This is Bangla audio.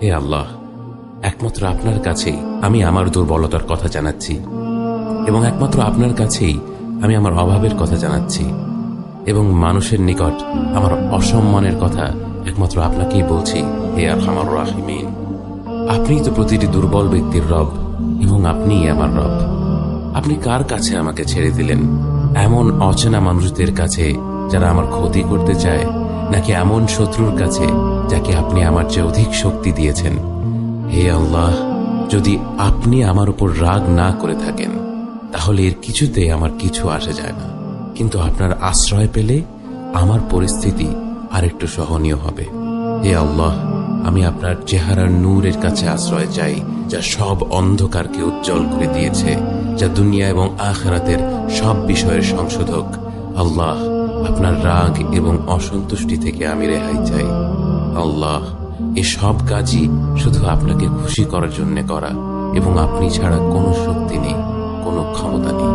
হে আল্লাহ, একমাত্র আপনার কাছেই আমি আমার দুর্বলতার কথা জানাচ্ছি, এবং একমাত্র আপনার কাছেই আমি আমার অভাবের কথা জানাচ্ছি, এবং মানুষের নিকট আমার অসম্মানের কথা একমাত্র আপনাকেই বলছি। হে আরহামার রাহিমিন, আপনিই তো প্রতিটি দুর্বল ব্যক্তির রব, এবং আপনিই আমার রব। আপনি কার কাছে আমাকে ছেড়ে দিলেন? এমন অচেনা মানুষদের কাছে যারা আমার ক্ষতি করতে চায়, নাকি এমন শত্রুর কাছে যাকে আপনি আমার চেয়ে অধিক শক্তি দিয়েছেন? হে আল্লাহ, যদি আপনি আমার উপর রাগ না করে থাকেন তাহলে এর কিছুতে আমার কিছু আসে যায় না, কিন্তু আপনার আশ্রয় পেলে আমার পরিস্থিতি আরেকটু সহনীয় হবে। হে আল্লাহ, আমি আপনার চেহারার নূরের কাছে আশ্রয় চাই, যা সব অন্ধকারকে উজ্জ্বল করে দিয়েছে, যা দুনিয়া এবং আখিরাতের সব বিষয়ের সংশোধক। আল্লাহ, আপনার রাগ এবং অসন্তুষ্টি থেকে আমি রেহাই চাই। আল্লাহ, এ সব কাজই শুধু আপনাকে খুশি করার জন্য করা, এবং আপনি ছাড়া কোনো শক্তি নেই, কোনো ক্ষমতা নেই।